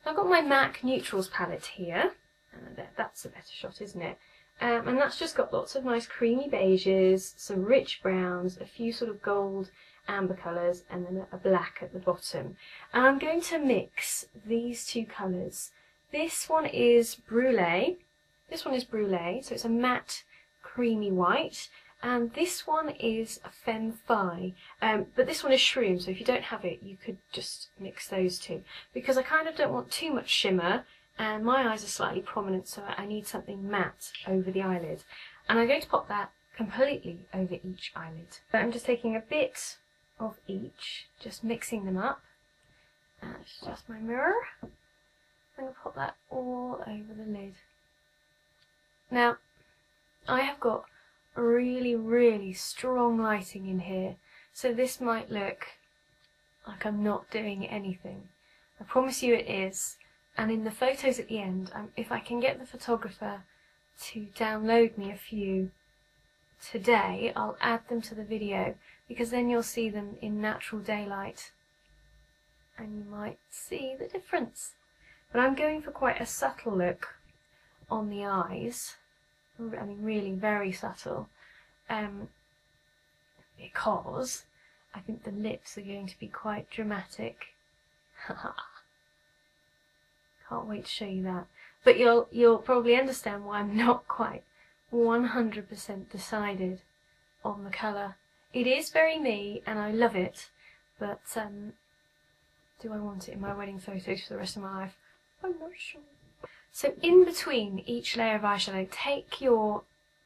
I've got my MAC Neutrals palette here, and that's a better shot, isn't it? And that's just got lots of nice creamy beiges, some rich browns, a few sort of gold amber colours, and then a black at the bottom. And I'm going to mix these two colours. This one is Brule, so it's a matte creamy white, and this one is a Femme, but this one is Shroom, so if you don't have it you could just mix those two, because I kind of don't want too much shimmer, and my eyes are slightly prominent, so I need something matte over the eyelid. And I'm going to pop that completely over each eyelid. So I'm just taking a bit of each, just mixing them up. And it's just my mirror. I'm going to pop that all over the lid. Now, I have got really, really strong lighting in here, so this might look like I'm not doing anything. I promise you it is. And in the photos at the end, if I can get the photographer to download me a few today, I'll add them to the video, because then you'll see them in natural daylight and you might see the difference. But I'm going for quite a subtle look on the eyes. I mean, really very subtle, because I think the lips are going to be quite dramatic. Can't wait to show you that. But you'll probably understand why I'm not quite 100% decided on the colour. It is very me, and I love it, but do I want it in my wedding photos for the rest of my life? I'm not sure. So in between each layer of eyeshadow, take your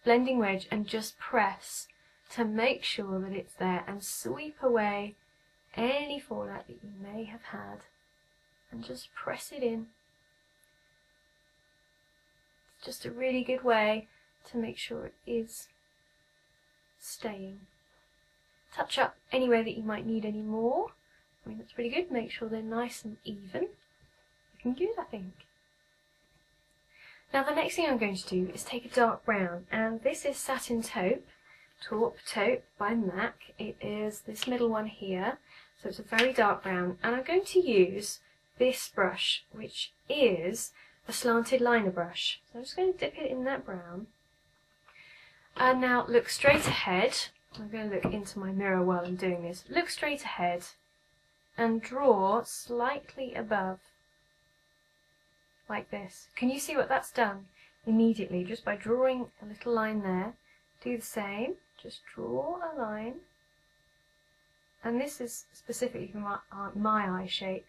blending wedge and just press to make sure that it's there, and sweep away any fallout that you may have had, and just press it in. It's just a really good way to make sure it is staying. Touch up anywhere that you might need any more. I mean, that's pretty good. Make sure they're nice and even. Looking good, I think. Now the next thing I'm going to do is take a dark brown, and this is Satin Taupe by MAC. It is this middle one here, so it's a very dark brown, and I'm going to use this brush, which is a slanted liner brush. So I'm just going to dip it in that brown, and now look straight ahead. I'm going to look into my mirror while I'm doing this. Look straight ahead and draw slightly above, like this. Can you see what that's done immediately just by drawing a little line there? Do the same, just draw a line, and this is specifically for my eye shape,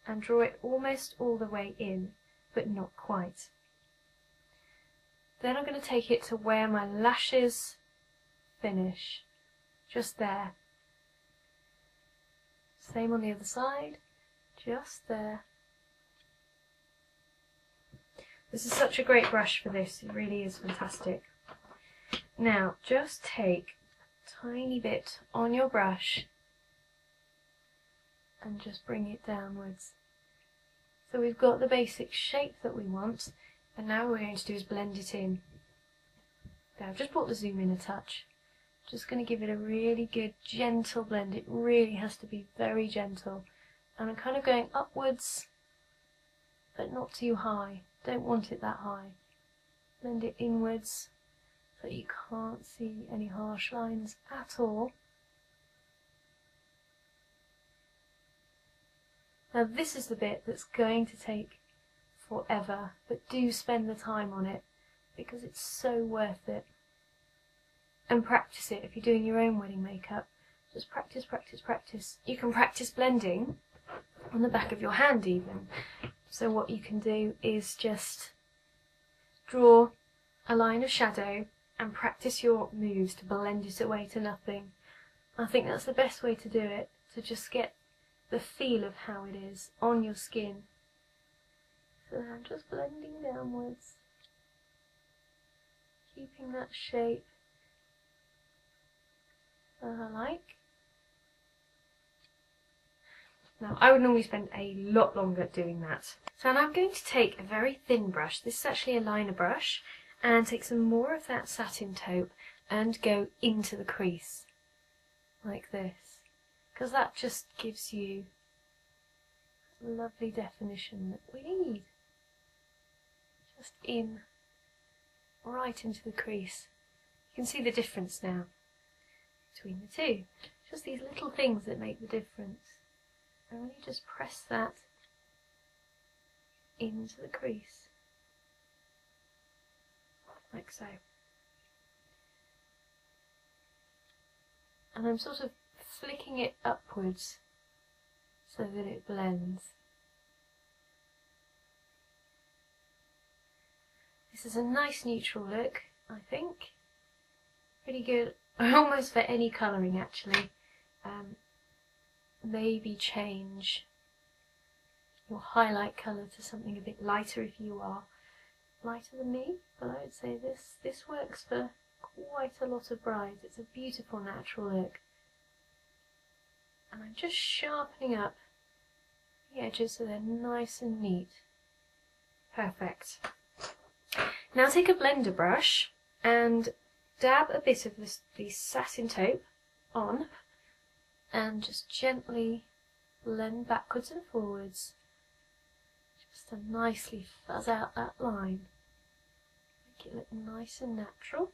and draw it almost all the way in, but not quite. Then I'm going to take it to where my lashes finish, just there. Same on the other side, just there. This is such a great brush for this, it really is fantastic. Now, just take a tiny bit on your brush and just bring it downwards. So we've got the basic shape that we want, and now what we're going to do is blend it in. Now, I've just brought the zoom in a touch. Just going to give it a really good gentle blend. It really has to be very gentle. And I'm kind of going upwards, but not too high. Don't want it that high. Blend it inwards so you can't see any harsh lines at all. Now this is the bit that's going to take forever, but do spend the time on it because it's so worth it. And practice it if you're doing your own wedding makeup. Just practice, practice, practice. You can practice blending on the back of your hand even. So what you can do is just draw a line of shadow and practice your moves to blend it away to nothing. I think that's the best way to do it, to just get the feel of how it is on your skin. So I'm just blending downwards, keeping that shape that I like. Now, I would normally spend a lot longer doing that. So now I'm going to take a very thin brush, this is actually a liner brush, and take some more of that Satin Taupe and go into the crease, like this. Because that just gives you lovely definition that we need. Just in, right into the crease. You can see the difference now between the two. Just these little things that make the difference. And really just press that into the crease. Like so. And I'm sort of flicking it upwards so that it blends. This is a nice neutral look, I think. Pretty good, almost for any colouring actually. Maybe change your highlight colour to something a bit lighter if you are lighter than me, but I would say this works for quite a lot of brides. It's a beautiful natural look. And I'm just sharpening up the edges so they're nice and neat. Perfect. Now take a blender brush and dab a bit of the Satin Taupe on and just gently blend backwards and forwards just to nicely fuzz out that line. Make it look nice and natural.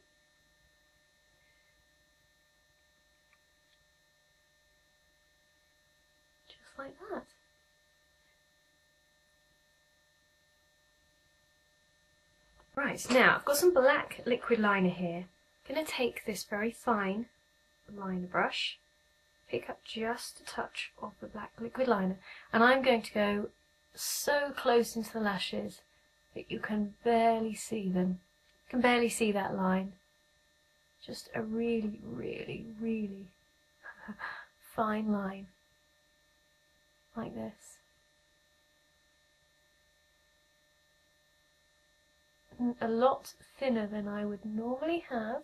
Just like that. Right, now I've got some black liquid liner here. I'm going to take this very fine liner brush, pick up just a touch of the black liquid liner, and I'm going to go so close into the lashes that you can barely see them. You can barely see that line. Just a really, really, really fine line. Like this. A lot thinner than I would normally have,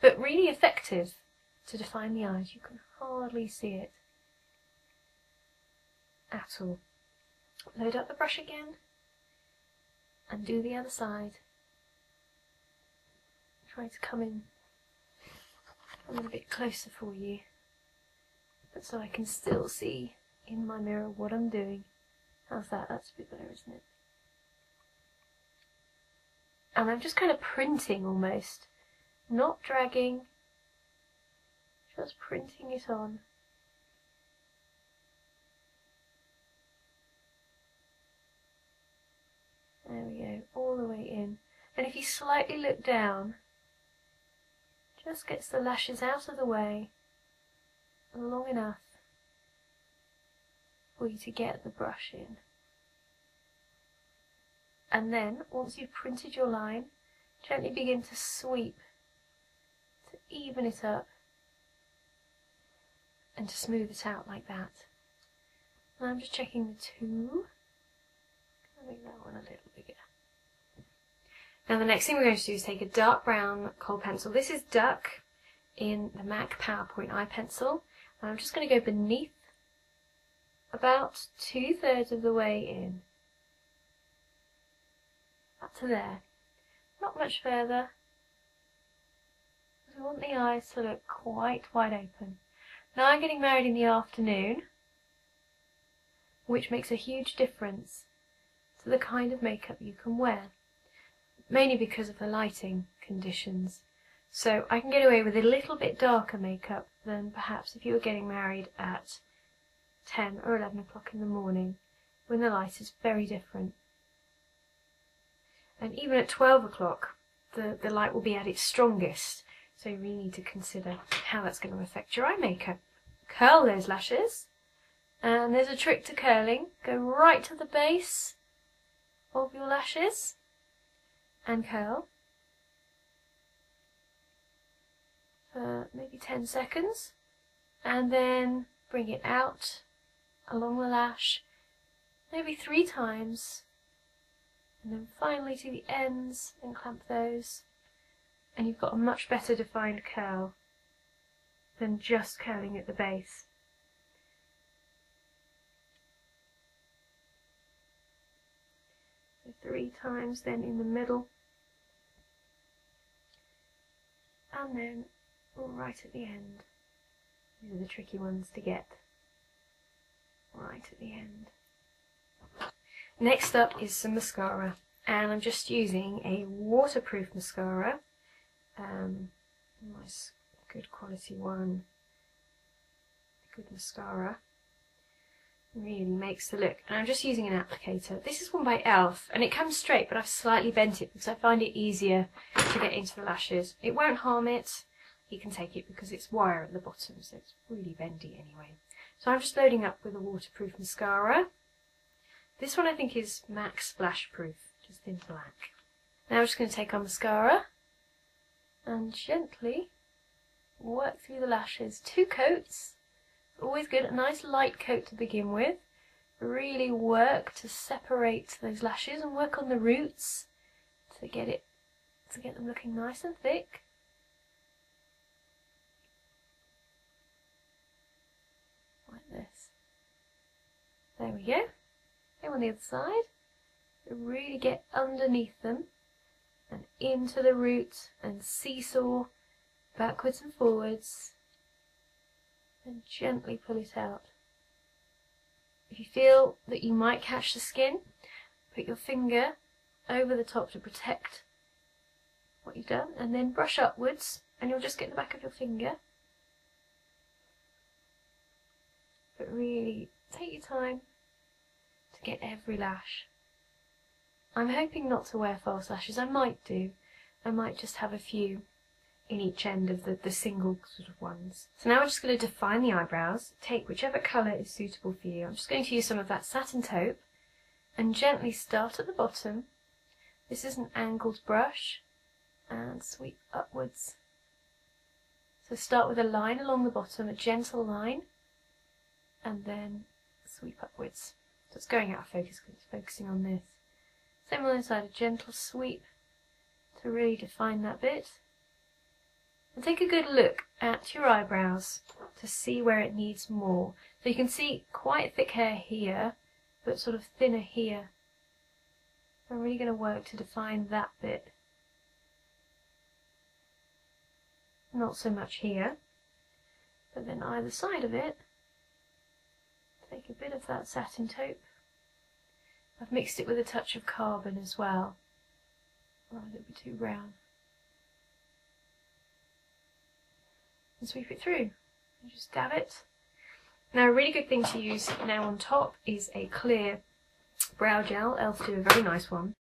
but really effective to define the eyes. You can hardly see it at all. Load up the brush again and do the other side. Try to come in a little bit closer for you, but so I can still see in my mirror what I'm doing. How's that? That's a bit better, isn't it? And I'm just kind of printing almost, not dragging, just printing it on. There we go, all the way in. And if you slightly look down, just gets the lashes out of the way long enough for you to get the brush in. And then, once you've printed your line, gently begin to sweep to even it up and to smooth it out like that. And I'm just checking the two. I'll make that one a little bigger. Now the next thing we're going to do is take a dark brown kohl pencil. This is Duck in the MAC PowerPoint eye pencil. And I'm just going to go beneath, about 2/3 of the way in. Up to there. Not much further. We want the eyes to look quite wide open. Now I'm getting married in the afternoon, which makes a huge difference to the kind of makeup you can wear. Mainly because of the lighting conditions. So I can get away with a little bit darker makeup than perhaps if you were getting married at 10 or 11 o'clock in the morning when the light is very different. And even at 12 o'clock the light will be at its strongest, so you really need to consider how that's going to affect your eye makeup. Curl those lashes, and there's a trick to curling. Go right to the base of your lashes and curl for maybe 10 seconds, and then bring it out along the lash maybe 3 times, and then finally to the ends and clamp those, and you've got a much better defined curl than just curling at the base. So 3 times then in the middle, and then right at the end. These are the tricky ones to get right at the end. Next up is some mascara, and I'm just using a waterproof mascara, nice good quality one, good mascara, really makes the look. And I'm just using an applicator. This is one by e.l.f. and it comes straight, but I've slightly bent it because I find it easier to get into the lashes. It won't harm it, you can take it because it's wire at the bottom, so it's really bendy anyway. So I'm just loading up with a waterproof mascara. This one I think is MAC Splashproof, just in black. Now I'm just going to take on mascara and gently work through the lashes. 2 coats, always good, a nice light coat to begin with. Really work to separate those lashes and work on the roots to get them looking nice and thick. Like this. There we go. On the other side, really get underneath them and into the root and seesaw backwards and forwards and gently pull it out. If you feel that you might catch the skin, put your finger over the top to protect what you've done, and then brush upwards and you'll just get the back of your finger. But really take your time to get every lash. I'm hoping not to wear false lashes. I might do. I might just have a few in each end of the single sort of ones. So now we're just going to define the eyebrows. Take whichever colour is suitable for you. I'm just going to use some of that Satin Taupe and gently start at the bottom. This is an angled brush and sweep upwards. So start with a line along the bottom, a gentle line, and then sweep upwards. So it's going out of focus because it's focusing on this. Same on the other side, a gentle sweep to really define that bit. And take a good look at your eyebrows to see where it needs more. So you can see quite thick hair here, but sort of thinner here. I'm really going to work to define that bit. Not so much here, but then either side of it, take a bit of that Satin Taupe. I've mixed it with a touch of carbon as well. Oh, a little bit too brown. And sweep it through. And just dab it. Now a really good thing to use now on top is a clear brow gel. e.l.f. do a very nice one.